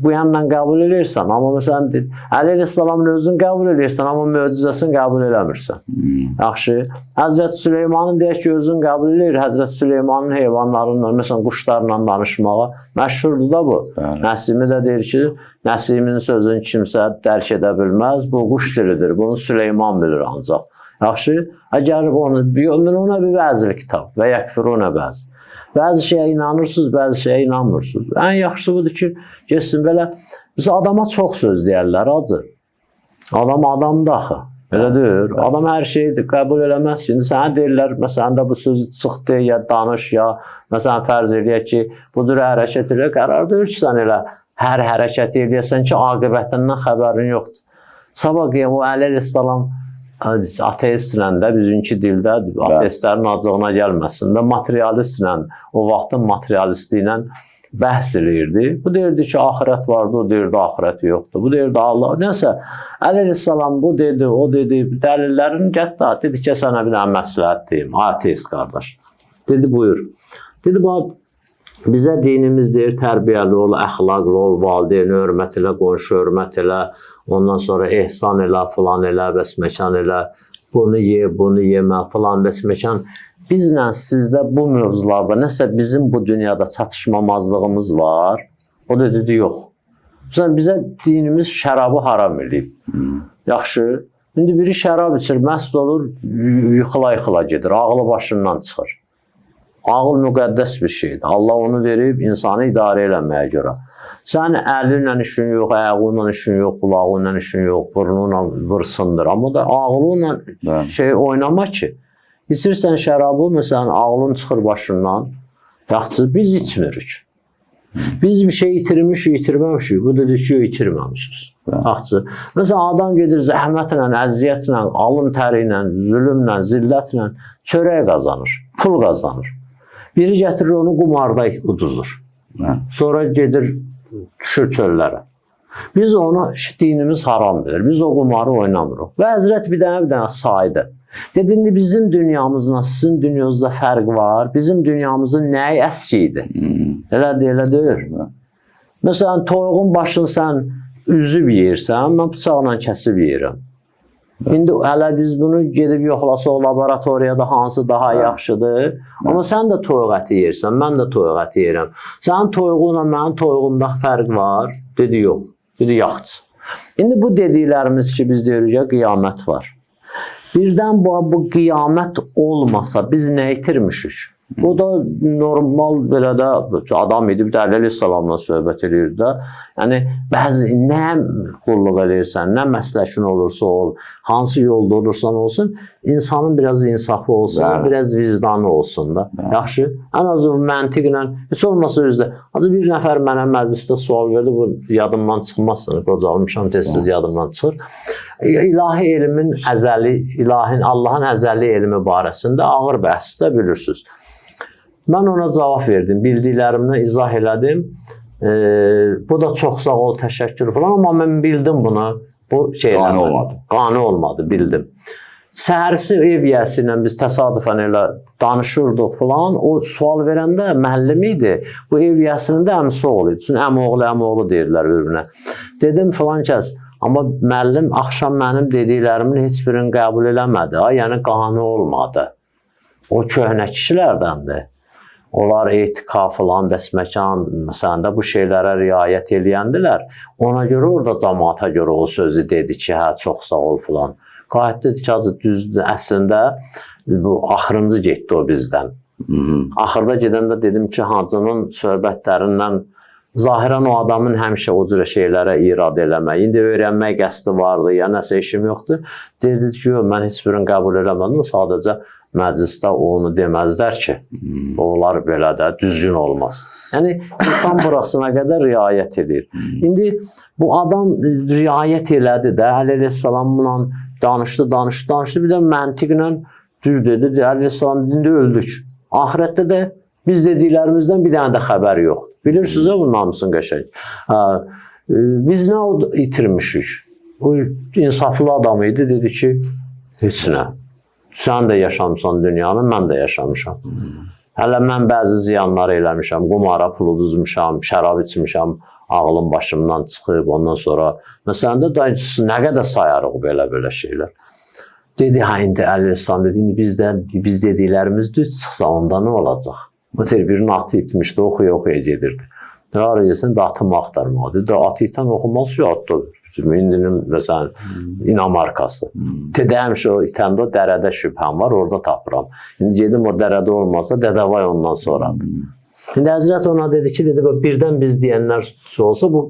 Bu yandan qəbul edirsən. Amma məsələn, Əleyhisselamın özünü qəbul edirsən, amma möcüzəsini qəbul eləmirsən. Yaxşı. Həzrət Süleymanın deyək ki, özünü qəbul edir. Həzrət Süleymanın heyvanlarıyla, məsələn, quşlarla danışmağa məşhurdur da bu. Nəsimi də deyir ki, Nəsimin sözünü kimsə dərk edə bilməz. Bu quş dilidir. Bunu Süleyman bilir ancaq. Yaxşı. Əgər ona bir vəzir kitab və yəkfirunə bəzi. Bəzi şeyə inanırsınız, bəzi şeyə inanmırsınız. Ən yaxşısı budur ki, geçsin belə, biz adama çox söz deyərlər, acı. Adam adamdır axı. Elə deyir. Adam hər şeyi qəbul eləməz ki. İndi sənə deyirlər, məsələn də bu sözü çıxdı, ya danış, ya məsələn fərz eləyək ki, bu cür hərəkət elə qərar deyir ki, sən elə hər hərəkət eləyəsən ki, aqibətindən xəbərin yoxdur. Sabah qiyam o Əleyhisselam ateistlə də, bizimki dildə ateistlərin acığına gəlməsin də, materialistlə, o vaxtın materialisti ilə bəhs eləyirdi. Bu deyirdi ki, axirət vardı, o deyirdi, axirət yoxdur. Bu deyirdi, Allah, nəsə, Əleyhisselam bu dedi, o dedi, dəlillərin gətdə, dedi ki, sənə bir dənə məsləhət deyim, ateist qardaş. Dedi, buyur. Dedi, bizə dinimiz deyir, tərbiyəli ol, əxlaqlı ol, valideyni hörmət elə, qonşu hörmət elə, ondan sonra ehsan elə, filan elə, bəsməkan elə, bunu ye, bunu yemə, filan bəsməkan. Bizlə sizdə bu mövzularda nəsə bizim bu dünyada çatışmamazlığımız var. O da dedi, yox. Bizə dinimiz şərabı haram edib. Yaxşı. İndi biri şərab içir, məst olur, yıxıla-yıxıla gedir, ağlı başından çıxır. Ağıl müqəddəs bir şeydir. Allah onu verib insanı idarə eləməyə görə. Sən əlinlə işin yox, ayağınla işin yox, qulağınla işin yox, burnunla vırsındır. Amma da ağlınla şey oynama ki. İçirsən şərabı, məsələn, ağlın çıxır başından. Yaxşı, biz içmirik. Biz bir şey itirməmişik. Bu dedi ki, itirməmişik. Yaxşı. Məsələn, adam gedir zəhmətlə, əziyyətlə, alın təri ilə, zülümlə, zillətlə çörək qazanır, pul qazanır. Biri gətirir onu qumarda uduzur. Sonra gedir, düşür çöllərə. Biz onu, dinimiz haram bilir. Biz o qumarı oynamırıq. Və Həzrət bir dənə saydı. Dedi, indi bizim dünyamızla sizin dünyanızda fərq var. Bizim dünyamızın nəyi əski idi? Elə deyir. Məsələn, toyuğun başını sən üzüb yeyirsən, mən bıçaqla kəsib yeyirəm. İndi hələ biz bunu gedib yoxlasaq laboratoriyada hansı daha yaxşıdır. Amma sən də toyuq əti yeyirsən, mən də toyuq əti yeyirəm. Sənin toyuğunla mənim toyuğumda fərq var. Dedi, yox. Dedi, yaxşı. İndi bu dediklərimiz ki, biz deyirik ya, qiyamət var. Birdən bu qiyamət olmasa biz nə itirmişik? O da normal belə də adam idi, bir də Əleyhissalamla söhbət edirdi də. Yəni bəzi nə qulluq edirsən, nə məsləkin olursa ol, hansı yolda olursan olsun, insanın biraz insafı olsun, biraz vicdanı olsun da. Yaxşı? Ən azı məntiqlə, heç olmasa özdə. Azı bir nəfər mənə məclisdə sual verdi, bu yadımdan çıxmazsın, qocalmışam, tez-tez yadımdan çıxır. İlahi elmin əzəli, Allahın əzəli elmi barəsində ağır bəhsdə bilirsiniz. Mən ona cavab verdim, bildiklərimdən izah elədim. Bu da çox sağ ol, təşəkkür falan, amma mən bildim bunu. Bu qane olmadı. Qane olmadı, bildim. Səhərisi ev yiyəsi ilə biz təsadüfən elə danışırdıq falan. O sual verəndə müəllim idi. Bu ev yiyəsinin də əmisi oğlu idi. Çünki əmoğlu deyirlər bir-birinə. Dedim falan kəs. Amma müəllim axşam mənim dediklərimin heç birini qəbul eləmədi. Yəni qane olmadı. O köhnə kişilərdəndir. Onlar etika falan, bəsməkan, məsələn də bu şeylərə riayət eləyəndilər. Ona görə orada cəmaata görə o sözü dedi ki, hə, çox sağ ol falan. Qayət dedi ki, düzdür, əslində bu axırıncı getdi o bizdən. Axırda gedəndə dedim ki, Hacının söhbətlərindən zahirən o adamın həmişə o cürə şeylərə irad eləmək. İndi öyrənmək qəsdi vardı, ya nəsə işim yoxdur. Dedi ki, mən heç birini qəbul eləmədim. Sadəcə məclisdə onu deməzlər ki, onlar belə də düzgün olmaz. Yəni, insan burasına qədər riayət edir. İndi bu adam riayət elədi də, Əleyhissalamla danışdı. Bir də məntiqlə düz dedi, Əleyhissalam dində öldük. Ahirətdə də biz dediklərimizdən bir dənə də xəbər yoxdur. Bilirsiniz bunun hamısını qəşəng. Biz nə itirmişik? O insaflı adam idi, dedi ki, heç nə. Sən də yaşamışsan dünyanı, mən də yaşamışam. Hələ mən bəzi ziyanları eləmişəm, qumara pul uduzmuşam, şərab içmişəm, ağlım başımdan çıxıb, ondan sonra. Məsələn də nə qədər sayarıq belə şeylər. Dedi, hə, indi Əleyhissalam dedi, biz dediklərimiz düz çıxsa, onda nə olacaq? Məsələn, birinin atı itmişdi, oxuya gedirdi. Nələr edirsən, də atımı axtarmaq. Dedi, atı itən oxumaz ki, atda. İndinin, məsələn, İnamarkası. Dedi, həmişə o itəndə dərədə şübhəm var, orada tapıram. İndi gedim, o dərədə olmasa, dədəvay ondan sonradır. İndi Həzrət ona dedi ki, birdən biz deyənlər olsa, bu,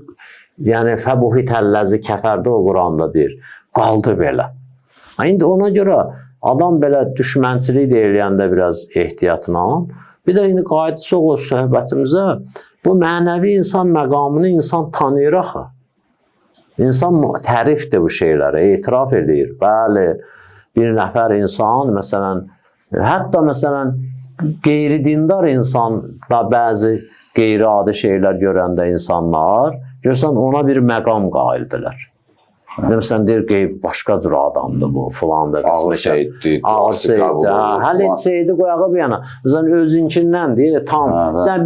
yəni, fəbuhi təlləzi kəfərdə o Quranda deyir, qaldı belə. İndi ona görə adam belə düşmənçilik deyiləyəndə biraz ehtiyatla, bir də indi qayıdışıq o söhbətimizə, bu mənəvi insan məqamını insan tanıyır axı. İnsan tərifdir bu şeylərə, etiraf edir. Bəli, bir nəfər insan, məsələn, hətta məsələn, qeyri-dindar insan da bəzi qeyri-adi şeylər görəndə insanlar, görsən ona bir məqam qaildilər. Məsələn, deyir, başqa cür adamdır bu, filandır. Ağır şeydir. Ağır şeydir. Hələ heç şeydi qoyağı bir yana. Məsələn, özünkindən deyir, tam,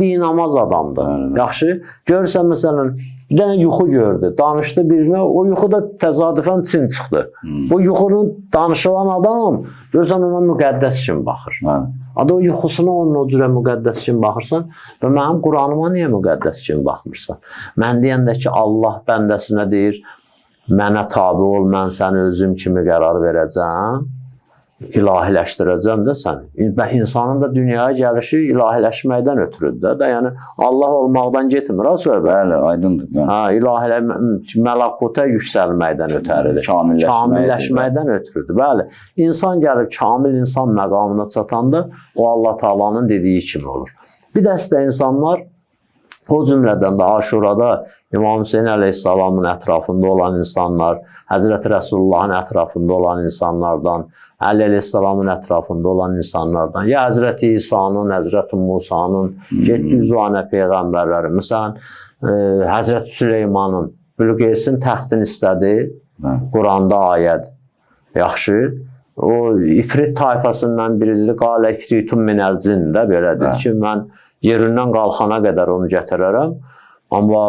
bir namaz adamdır. Yaxşı, görürsən, məsələn, bir dənə yuxu gördü, danışdı birinə, o yuxu da təsadüfən Çin çıxdı. Bu yuxunun danışılan adam, görürsən, ona müqəddəs kimi baxır. Adı o yuxusuna onun o cürə müqəddəs kimi baxırsan və mənim Quranıma niyə müqəddəs kimi baxmırsan? Mən deyəndə ki, Allah bəndəsinə deyir, mənə tabi ol, mən səni özüm kimi qərar verəcəm, ilahiləşdirəcəm də səni. İnsanın da dünyaya gəlişi ilahiləşməkdən ötürüdür də. Yəni, Allah olmaqdan getmir, ha söhbət. Bəli, aydındır. Məlakutə yüksəlməkdən ötəridir. Kamilləşməkdən ötürüdür. Bəli, insan gəlib kamil insan məqamına çatanda o Allah Taala'nın dediyi kimi olur. Bir dəstə insanlar, o cümlədən də Aşurada İmam Hüseyin Əleyhissalamın ətrafında olan insanlar, Həzrəti Rəsulullahın ətrafında olan insanlardan, Əli Əleyhissalamın ətrafında olan insanlardan, ya Həzrəti İsa'nın, Həzrəti Musa'nın, 700 tane peyğəmbərləri, məsələn, Həzrəti Süleymanın, Bülqeysin təxtini istədi, Quranda ayədir. Yaxşı, o İfrit tayfasından biridir, qalə İfritun minəl cin də belədir ki, mən yerindən qalxana qədər onu gətirərəm. Amma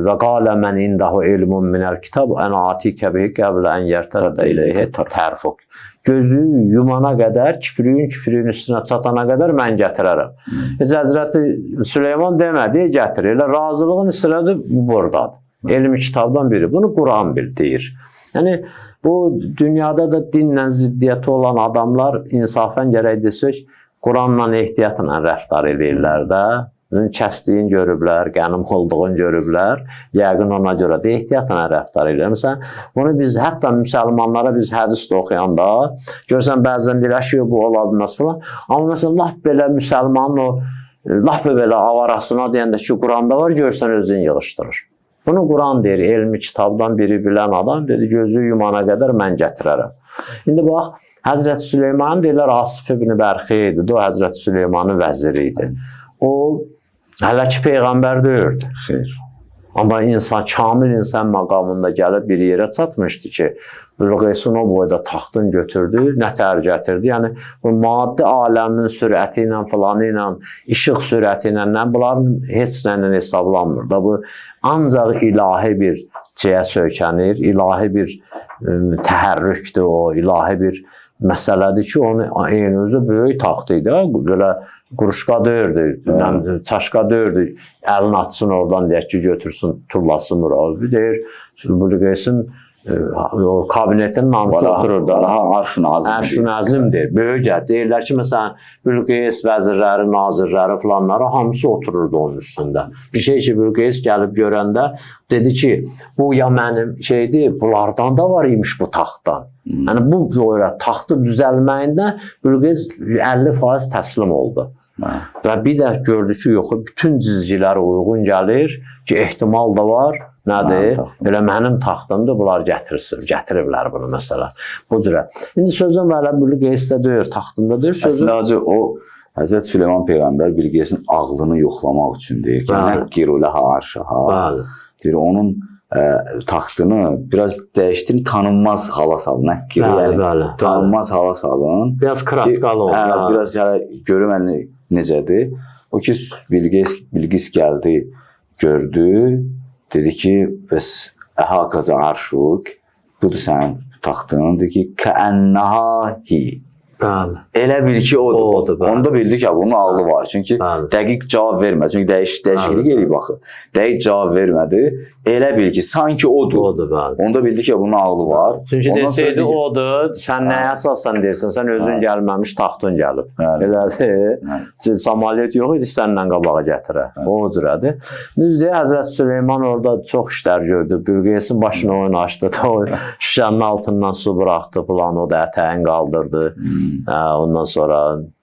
və qalə mən indahu ilmun minəl kitab ən atikə bihi qəblə ən yərtərdə iləyhə tərfuk. Gözü yumana qədər, kipriyin üstünə çatana qədər mən gətirərəm. Həzrəti Süleyman demədi, gətirir. Elə razılığın istədi buradadır. Elmi kitabdan biri. Bunu Quran deyir. Yəni, bu dünyada da dinlə ziddiyyəti olan adamlar insafən gərək desək, Quranla ehtiyatla rəftar edirlər də. Kəsdiyin görüblər, qənim olduğun görüblər. Yəqin ona görə də ehtiyatla rəftar edirlər. Məsələn, bunu biz hətta müsəlmanlara biz hədisdə oxuyanda görsən bəzən deyirlər ki, bu ola bilməz falan. Amma məsələn, lap belə müsəlmanın o lap belə avarasına deyəndə ki, Quranda var, görsən özünü yığışdırır. Bunu Quran deyir, elmi kitabdan biri bilən adam dedi, gözü yumana qədər mən gətirərəm. İndi bax, Həzrəti Süleyman deyirlər, Asif ibn Bərxi idi, o Həzrəti Süleymanın vəziri idi. O, hələ ki, Peyğəmbər deyirdi. Xeyr. Amma insan, kamil insan məqamında gəlib bir yerə çatmışdı ki, Bilqeysin o boyda taxtın götürdü, nətər gətirdi. Yəni, bu maddi aləmin sürəti ilə, filanı ilə, işıq sürəti ilə, bunların heç nəylə hesablanmır da. Bu, ancaq ilahi bir şeyə söykənir, ilahi bir təhərrükdür o, ilahi bir məsələdir ki, onu eyni özü böyük taxt idi. Belə quruşqa döyürdü, çaşqa döyürdü, əlini atsın oradan deyək ki, götürsün, turlasın bura. Bir deyir, Bilqeysin o kabinetin namısı oturur da. Arş-ı Nəzimdir, böyükər. Deyirlər ki, məsələn, Bilqeys vəzirləri, nazirləri filanları hamısı otururdu onun üstündə. Bir şey ki, Bilqeys gəlib görəndə dedi ki, bu ya mənim şeydir, bunlardan da var imiş bu taxtdan. Yəni, bu taxtı düzəlməyində Bilqeys 50% təslim oldu. Və bir də gördü ki, yox, bütün cizgilərə uyğun gəlir ki, ehtimal da var. Nədir? Elə mənim taxtımdır, bunlar gətiriblər bunu məsələn. Bu cürə. İndi sözün vələ Bilqeysdə deyir, taxtında deyir. Əslində, hacı, o Həzrət Süleyman Peyğəmbər Bilqeysin ağlını yoxlamaq üçün deyir ki, nəqqir uləha arşaha. Deyir, onun taxtını biraz dəyişdirin, tanınmaz hala salın. Nəqqir yəni, tanınmaz hala salın. Biraz kraskalı oldu. Biraz görüm necədir. O ki, Bilqis gəldi, gördü. Dedi ki, bəs əhakaza arşuk, budur sənin taxtın. Dedi ki, kəənnəha-hi. Elə bil ki, odur. Onda bildi ki, bunun ağlı var. Çünki dəqiq cavab vermədi. Çünki dəyişiklik eləyib baxı. Dəqiq cavab vermədi. Elə bil ki, sanki odur. Onda bildi ki, bunun ağlı var. Çünki desəydi odur, sən nəyə əsasən deyirsən? Sən özün gəlməmiş, taxtın gəlib. Elədir. Samaliyet yox idi, səndən qabağa gətirə. O cürədir. Düzdür, Həzrət Süleyman orada çox işlər gördü. Bilqeysin başına oyun açdı. Şüşənin altından su buraxdı falan. O da ətəyin qaldırdı. Ondan sonra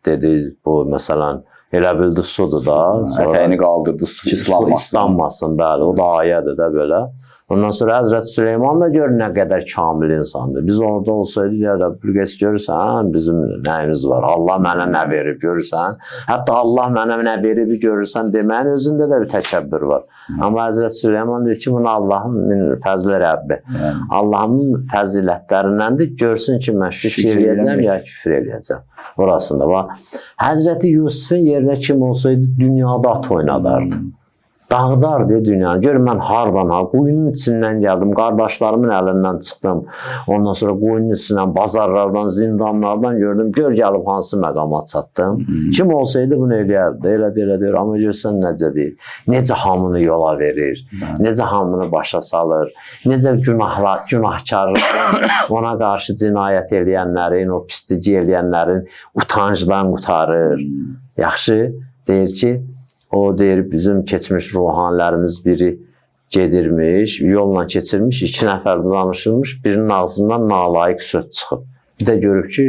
dedi, bu məsələn, elə bildi sudur da. Ətəyini qaldırdı, su islanmasın, bəli, o da ayədir də belə. Ondan sonra Həzrət Süleyman da gör nə qədər kamil insandır. Biz orada olsaydı, ya Bilqeys görürsən, bizim nəyimiz var. Allah mənə nə verib görürsən. Hətta Allah mənə nə verib görürsən deməyin özündə də bir təkəbbür var. Amma Həzrət Süleyman deyir ki, bunu Allahın fəzli Rəbbi. Allahın fəzilətlərindəndir. Görsün ki, mən şükür eləyəcəm ya küfür eləyəcəm. Orasında var. Həzrəti Yusufun yerinə kim olsaydı dünyada at oynadardı. Dağdar deyə dünyanı. Gör, mən hardan, quyunun içindən gəldim, qardaşlarımın əlindən çıxdım. Ondan sonra quyunun içindən, bazarlardan, zindanlardan gördüm. Gör, gəlib hansı məqama çatdım. Kim olsaydı bunu eləyərdi. Elə deyir. Amma görsən necə deyir. Necə hamını yola verir. Necə hamını başa salır. Necə günahkarlıqdan ona qarşı cinayət eləyənlərin, o pislici eləyənlərin utancdan qutarır. Yaxşı, deyir ki, o deyir, bizim keçmiş ruhanilərimiz biri gedirmiş, yolla keçirmiş, 2 nəfər danışılmış, birinin ağzından nalayiq söz çıxıb. Bir də görüb ki,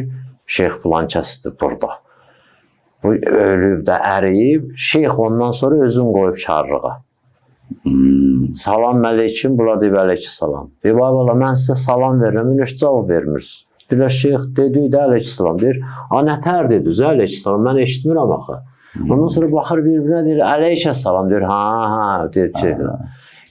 şeyx filan kəsdir burada. Bu ölüb də əriyib, şeyx ondan sonra özün qoyub karlığa. Salam əleykim, bunlar deyib əleyhissalam. Deyib, ay valla, mən sizə salam verirəm, heç cavab vermirsiniz. Deyirlər, şeyx dedi də əleyhissalam. Deyir, nətər dedi, əleyhissalam, mən eşitmirəm axı. Ondan sonra baxır bir-birinə deyir, əleyhissalam deyir, deyir ki,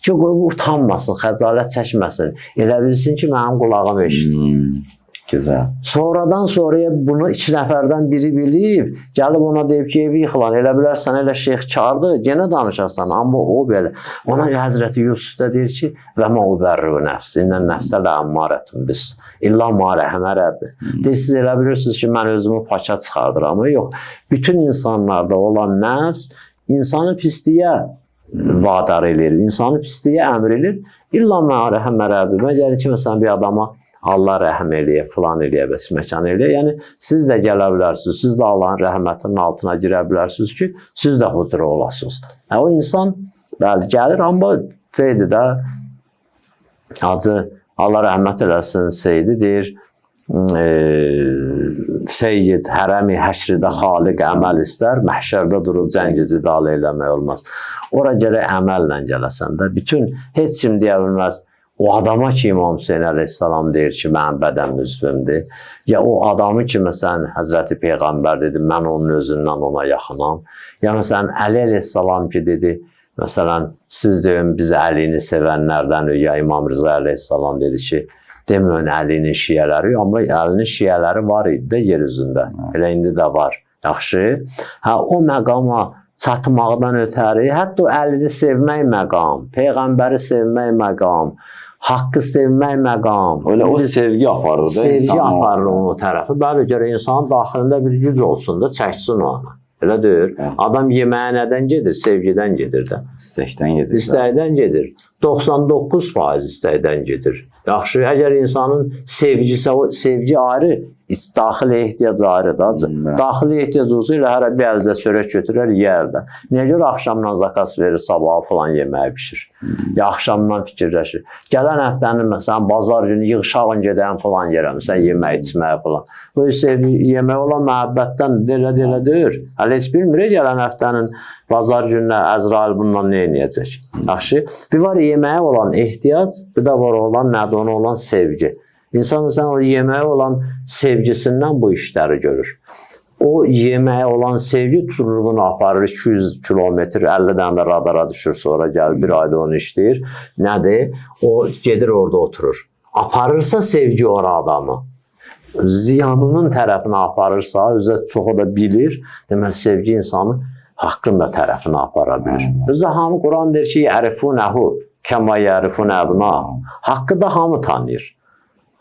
ki, utanmasın, xəcalət çəkməsin. Elə bilsin ki, mənim qulağım eşitdir. Gözəl. Sonradan sonraya bunu 2 nəfərdən biri bilib, gəlib ona deyib ki, evi yıxılan, elə bilərsən, elə şeyx kardır, yenə danışarsan, amma o belə. Ona Həzrəti Yusuf da deyir ki, və mə ubərru nəfsi, innən nəfsə lə əmmarətun bis, illa ma rəhmə Rəbbi. Deyir, siz elə bilirsiniz ki, mən özümü paça çıxardıram, amma yox. Bütün insanlarda olan nəfs, insanı pisliyə vadar edir, insanı pisliyə əmr edir, illa ma rəhmə Rəbbi. Məgər ki, məsələn, bir adama Allah rəhm eləyə, filan eləyə, bəs məkan eləyə. Yəni siz də gələ bilərsiniz, siz də Allahın rəhmətinin altına girə bilərsiniz ki, siz də huzur olasınız. O insan bəli gəlir, amma şeydir də, acı Allah rəhmət eləsin, Seyidi deyir, Seyyid hərəmi həşridə xaliq əməl istər, məhşərdə durub cəngi cidal eləmək olmaz. Ora gərək əməllə gələsən də, bütün heç kim deyə bilməz, o adama ki İmam Hüseyin əleyhissalam deyir ki, mənim bədəm üzvümdür, ya o adamı ki, məsələn, Həzrəti Peyğəmbər dedi, mən onun özündən ona yaxınam, ya məsələn, Əli əleyhissalam ki dedi, məsələn, siz deyin, biz Əlini sevənlərdən, ya İmam Rıza əleyhissalam dedi ki, deməyin Əlinin şiyələri, amma Əlinin şiyələri var idi də yer üzündə, elə indi də var, yaxşı. O məqama çatmaqdan ötəri, hətta o Əlini sevmək məqam, Peyğəmbəri sevmək məqam, haqqı sevmək məqam. Öyle o sevgi aparır da sevgi insana. aparır o tərəfi. Bəli, görə insanın daxilində bir güc olsun da, çəksin onu. Elə deyir. Adam yeməyə nədən gedir? Sevgidən gedir də. İstəkdən gedir. İstəkdən gedir. 99% istəkdən gedir. Yaxşı, əgər insanın sevgisi, o sevgi ayrı, daxili ehtiyac ayrı da. Daxili ehtiyac olsa elə hərə bir əlcə çörək götürər, yeyər də. Niyə görə axşamdan zakas verir, sabahı falan yeməyə pişir. Ya axşamdan fikirləşir. Gələn həftənin məsələn bazar günü yığışağın gedəyən falan yerə, məsələn yemək içməyə falan. Bu sevgi, yemək olan məhəbbətdən elə deyir. Hələ heç bilmir, gələn həftənin bazar gününə Əzrail bundan nə edəcək? Yaxşı, bir var yeməyə olan ehtiyac, bir də var olan nədə ona olan sevgi. İnsan o yeməyə olan sevgisindən bu işləri görür. O yeməyə olan sevgi turunu aparır 200 kilometr, 50 dənə də radara düşür, sonra gəlir bir ayda onu işləyir. Nədir? O gedir orada oturur. Aparırsa sevgi ora adamı, ziyanının tərəfinə aparırsa, özü çoxu da bilir, demək sevgi insanı haqqın da tərəfinə apara bilir. Özü də hamı Quran deyir ki, yərifunəhu kəma yərifun əbna. Haqqı da hamı tanıyır.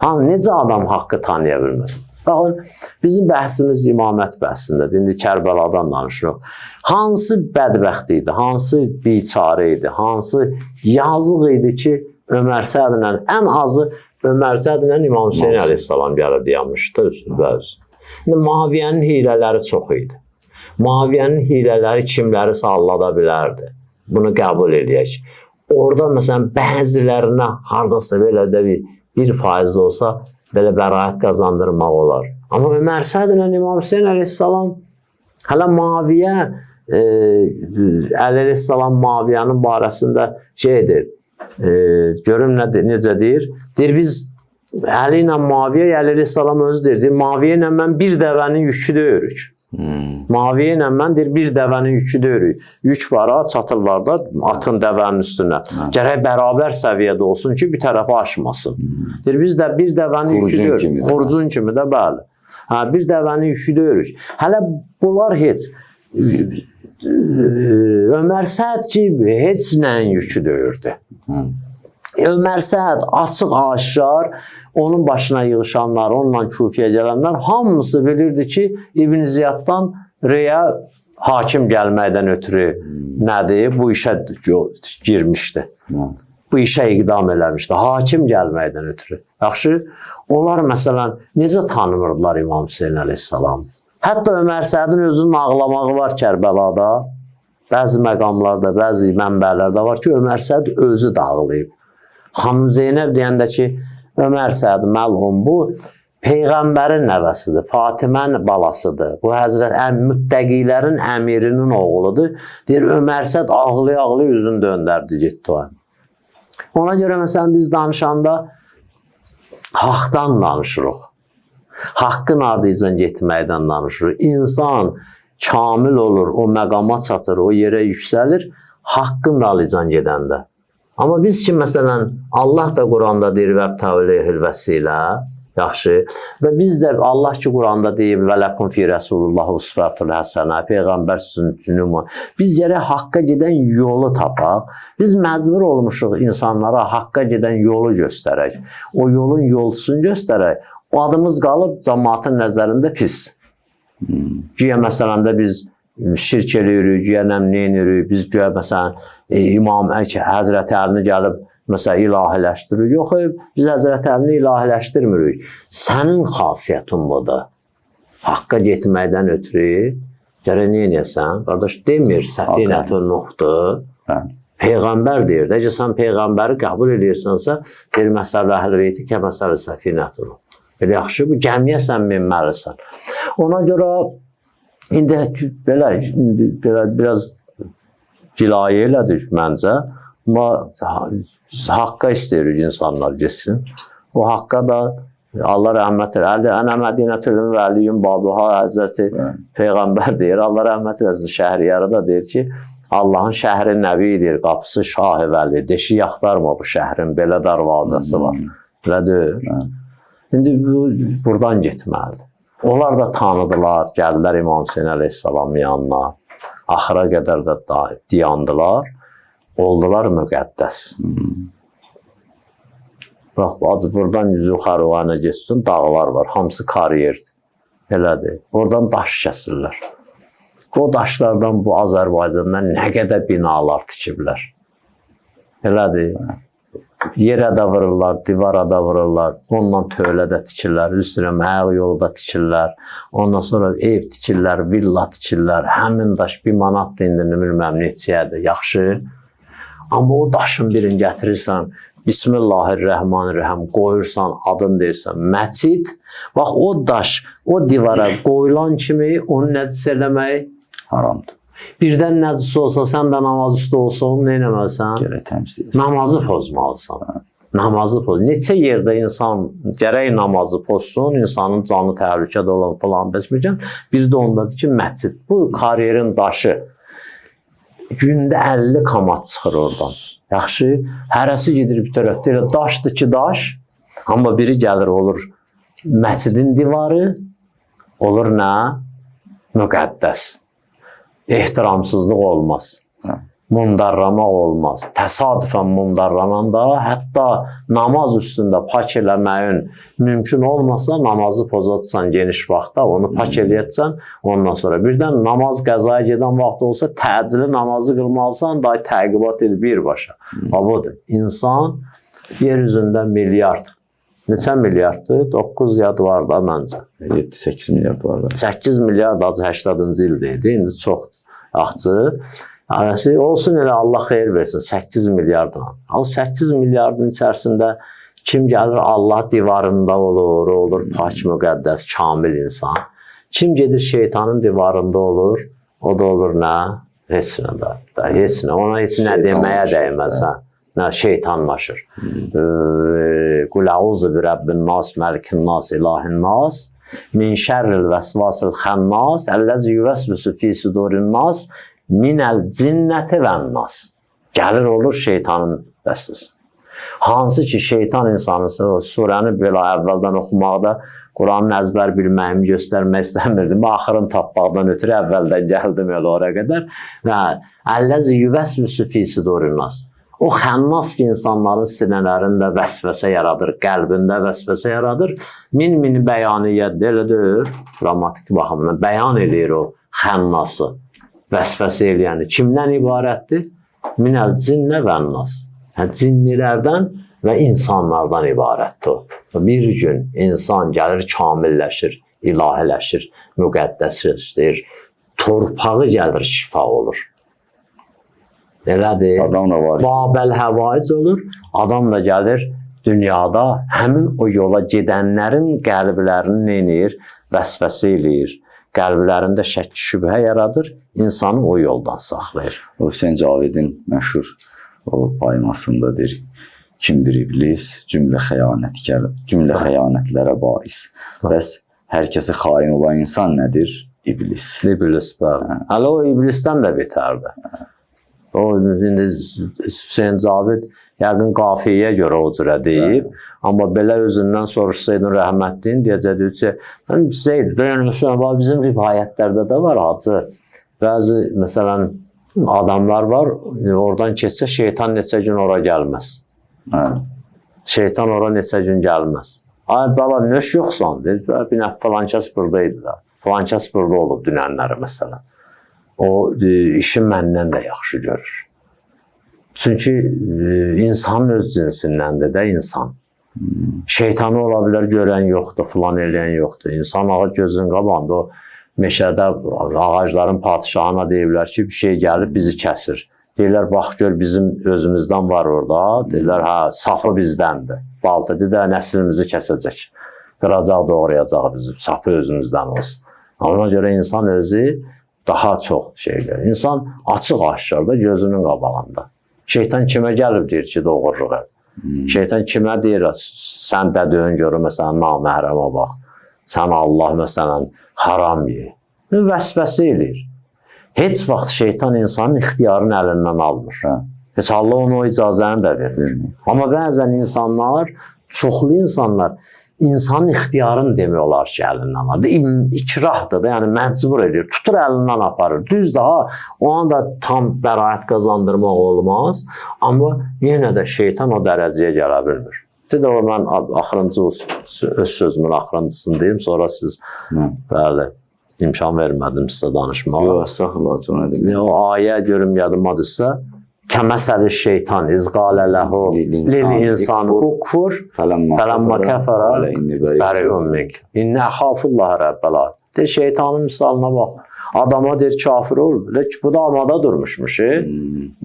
Necə adam haqqı tanıya bilmir? Baxın, bizim bəhsimiz imamət bəhsindədir. İndi Kərbəladan danışırıq. Hansı bədbəxt idi, hansı biçarə idi, hansı yazıq idi ki, Ömər Sədlə, ən azı Ömər Sədlə İmam Hüseyin əleyhissalam gəlib dayanmışdı. Muaviyyənin hilələri çox idi. Muaviyyənin hilələri kimləri sallada bilərdi. Bunu qəbul edək. Orada məsələn bəzilərinə hardasa belə də bir faiz olsa belə bəraət qazandırmaq olar. Amma Ömər Sədlə İmam Hüseyin əleyhissalam hələ Muaviyyə əleyhissalam Muaviyyənin barəsində şeydir. Görüm necə deyir? Deyir biz Əli ilə Muaviyyə əleyhissalam özü deyir. Muaviyyə ilə mən bir dəvənin yükü döyürük. Muaviyyə ilə mən deyir bir dəvənin yükü döyürük. Yük var, çatırlar da atın dəvənin üstünə. Gərək bərabər səviyyədə olsun ki, bir tərəfə aşmasın. Deyir biz də bir dəvənin yükü döyürük. Xurcun kimi də bəli. Bir dəvənin yükü döyürük. Hələ bunlar heç Ömər Səd ki, heç nəyin yükü döyürdü. Ömər Səd açıq aşkar, onun başına yığışanlar, onunla Kufiyə gələnlər hamısı bilirdi ki, İbn Ziyaddan Rəyə hakim gəlməkdən ötürü nədir? Bu işə girmişdi. Bu işə iqdam eləmişdi. Hakim gəlməkdən ötürü. Yaxşı, onlar məsələn necə tanımırdılar İmam Hüseyin əleyhissalam? Hətta Ömər Sədin özünün ağlamağı var Kərbəlada. Bəzi məqamlarda, bəzi mənbələrdə var ki, Ömər Səd özü də ağlayıb. Xanım Zeynəb deyəndə ki, Ömər Səd məlhum bu Peyğəmbərin nəvəsidir, Fatimənin balasıdır. Bu Həzrət müttəqilərin əmirinin oğludur. Deyir, Ömər Səd ağlaya-ağlaya üzünü döndərdi, getdi o. Ona görə məsələn biz danışanda haqdan danışırıq. Haqqın ardıycan getməkdən danışırıq. İnsan kamil olur, o məqama çatır, o yerə yüksəlir, haqqın ardıycan gedəndə. Amma biz ki, məsələn, Allah da Quranda deyir, vəbtəvləyhül vəsilə, yaxşı, və biz də Allah ki, Quranda deyib, və ləkum fi Rəsulullahu usvətül həsənə, Peyğəmbər sünnətünü, biz gərək haqqa gedən yolu tapaq, biz məcbur olmuşuq insanlara haqqa gedən yolu göstərək, o yolun yolcusunu göstərək, o adımız qalıb cəmaatın nəzərində pis. Güya məsələn də biz şirk eləyirik, güya nəmliyin eləyirik, biz güya məsələn İmam Həzrəti Əlini gəlib məsələn, ilahiləşdirir. Yox, biz Həzrət Əlini ilahiləşdirmirik. Sənin xasiyyətin budur. Haqqa getməkdən ötürü gərək nə edəsən? Qardaş, demir Səfinətun Nuhdur. Peyğəmbər deyir. Əgər sən Peyğəmbəri qəbul edirsənsə, deyir, məsələ Əhl-Beyti ki, məsələ Səfinətun Nuh. Belə yaxşı, bu gəmiyə sən minməlisən. Ona görə indi belə biraz cilayə elədik məncə. Amma haqqa istəyirik insanlar getsin. O haqqa da Allah rəhmət eləsin. Ənə Mədinətül və Əliyün Babuha Həzrəti Peyğəmbər deyir. Allah rəhmət eləsin. Şəhriyarı da deyir ki, Allahın şəhri nəbidir, qapısı Şah-ı Vəli. Deşik axtarma bu şəhrin, belə darvazası var. Belə deyir. İndi buradan getməlidir. Onlar da tanıdılar, gəldilər İmam Hüseyin əleyhissalamın yanına. Axıra qədər də dayandılar. Oldular müqəddəs. Bax, buradan yuxarı vana geçsin, dağlar var. Hamısı kariyerdir. Elədir. Oradan daş kəsirlər. O daşlardan bu Azərbaycandan nə qədər binalar tikiblər. Elədir. Yerə də vururlar, divara da vururlar. Ondan tövlə də tikirlər. Üstünə məhəq yolu da tikirlər. Ondan sonra ev tikirlər, villa tikirlər. Həmin daş 1 manatdır, indi bilməm neçəyədir. Yaxşı. Amma o daşın birini gətirirsən, Bismillahirrahmanirrahim qoyursan, adın deyirsən, məscid. Bax, o daş, o divara qoyulan kimi onu nəcis eləmək haramdır. Birdən nəcis olsa, sən də namaz üstü olsan, nə eləməlisən? Gərək təmizləyəsən. Namazı pozmalısan. Namazı poz. Neçə yerdə insan gərək namazı pozsun, insanın canı təhlükədə olan falan bəsməyəcəm. Bizdə ondadır ki, məscid. Bu kariyerin daşı. Gündə 50 kamat çıxır oradan. Yaxşı, hərəsi gedir bir tərəfdə, elə daşdır ki, daş. Amma biri gəlir, olur məscidin divarı, olur nə? Müqəddəs. Ehtiramsızlıq olmaz. Mundarlamaq olmaz. Təsadüfən mundarlanan da, hətta namaz üstündə pak eləməyin mümkün olmasa, namazı pozatsan geniş vaxtda, onu pak eləyətsən, ondan sonra birdən namaz qəzaya gedən vaxt olsa, təcili namazı qılmalısan, da təqibat el birbaşa. Budur. İnsan yer üzündə milyard. Neçə milyarddır? 9 yad var da məncə. 7-8 milyard var da. 8 milyard acı 80-cı ildəydi. İndi çoxdur. Axçı. Olsun elə Allah xeyir versin 8 milyardla. O 8 milyardın içərisində kim gəlir Allah divarında olur pak müqəddəs, kamil insan. Kim gedir şeytanın divarında olur, o da olur nə? Heç nə də. Heç nə. Ona heç nə deməyə dəyməz. Nə şeytanlaşır. Qul əuzu bi Rəbbin nas, məlikin nas, ilahin nas, min şərril vəsvasil xənnas, əlləzi yüvəsvüsü fi sudurin nas, minəl cinnəti vənnas. Gəlir olur şeytanın dəstəsi. Hansı ki şeytan insanı surəni belə əvvəldən oxumaqda Quranın əzbər bilməyimi göstərmək istəmirdim. Axırın tapmaqdan ötürü əvvəldən gəldim elə oraya qədər. Əlləzi yüvəsvüsü fi sudurin nas. O xənnas ki, insanların sinələrində vəsvəsə yaradır, qəlbində vəsvəsə yaradır. Min bəyaniyyət elədir, dramatik baxımdan bəyan eləyir o xənnası, vəsvəsə eləyəni. Kimdən ibarətdir? Minəl cinnə vənnas. Cinnilərdən və insanlardan ibarətdir o. Bir gün insan gəlir, kamilləşir, ilahiləşir, müqəddəsləşir, torpağı gəlir, şifa olur. Elədir. Adam da var. Babəl həvaic olur. Adam da gəlir dünyada həmin o yola gedənlərin qəlblərini nə edir? Vəsvəsə eləyir. Qəlblərində şəkk şübhə yaradır. İnsanı o yoldan saxlayır. O Hüseyn Cavidin məşhur o paymasında deyir. Kimdir iblis? Cümlə xəyanətkar, cümlə xəyanətlərə bais. Bəs hər kəsə xain olan insan nədir? İblis. İblis bəli. Hələ o iblisdən də betərdir. O, indi Hüseyin Cavid yəqin qafiyyə görə o cürə deyib. Amma belə özündən soruşsaydın rəhmətliyin, deyəcəkdir ki, mən bizim rivayətlərdə də var adı. Bəzi, məsələn, adamlar var, oradan keçsə şeytan neçə gün ora gəlməz. Şeytan ora neçə gün gəlməz. Ay, bala, nöş yoxsan? Bir nəf falan kəs buradaydılar. Falan kəs burada olub dünənləri, məsələn. O işi məndən də yaxşı görür. Çünki insan öz cinsindəndir də insan. Şeytanı ola bilər görən yoxdur, filan eləyən yoxdur. İnsan ağı gözünün qabağında o meşədə ağacların padişahına deyirlər ki, bir şey gəlib bizi kəsir. Deyirlər, bax gör bizim özümüzdən var orada. Deyirlər, hə, sapı bizdəndir. Balta deyirlər, nəslimizi kəsəcək. Qıracaq, doğrayacaq bizi. Sapı özümüzdən olsun. Ona görə insan özü daha çox şeydir. İnsan açıq aşkarda gözünün qabağında. Şeytan kimə gəlib deyir ki, doğruruq. Şeytan kimə deyir, sən dədiyün görür, məsələn, naməhrəmə bax. Sən Allah, məsələn, haram ye. Vəsvəsə edir. Heç vaxt şeytan insanın ixtiyarını əlindən almır. Heç Allah ona o icazəni də vermir. Amma bəzən insanlar, çoxlu insanlar, insanın ixtiyarını demək olar ki, əlindən alır. İkrahdır da, yəni məcbur edir, tutur əlindən aparır. Düz daha ona da tam bəraət qazandırmaq olmaz. Amma yenə də şeytan o dərəcəyə gələ bilmir. Dedə o, mən axırıncı öz sözümün axırıncısını deyim, sonra siz bəli, imkan vermədim sizə danışmağa. Yox, estağfurullah, çox edim. O ayə görüm yadıma düşsə, Kəməsəli şeytan izqalə ləhu lil-insan ukfur fələmmə kəfərə bəri'un mink. İnnə əxafullaha rəbbəl aləmin. Deyir, şeytanın misalına bax. Adama deyir, kafir olur. Deyir ki, bu da amada durmuşmuş.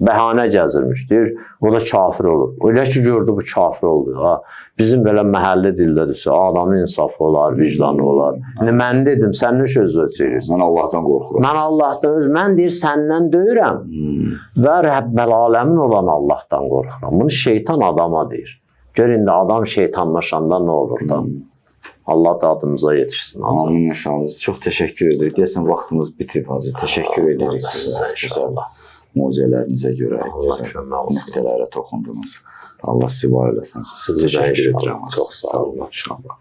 Bəhanə gəzirmiş. Deyir, o da kafir olur. Öyle ki, gördü bu kafir oldu. Bizim belə məhəlli dildə desə, adamın insafı olar, vicdanı olar. Mən dedim, sən nə söz ölçəyirsən? Mən Allahdan qorxuram. Mən Allahdan mən deyir, səndən döyürəm və Rəbbəl aləmin olan Allahdan qorxuram. Bunu şeytan adama deyir. Gör, indi adam şeytanlaşanda nə olur da? Allah da adımıza yetişsin. Amin inşallah. Çox təşəkkür edirik. Deyəsən, vaxtımız bitib. Təşəkkür edirik sizə. Gözəl mucizələrinizə görə nöqtələrə toxundunuz. Allah sizi var eləsin. Sizi də təşəkkür edirəm. Çox sağ olun.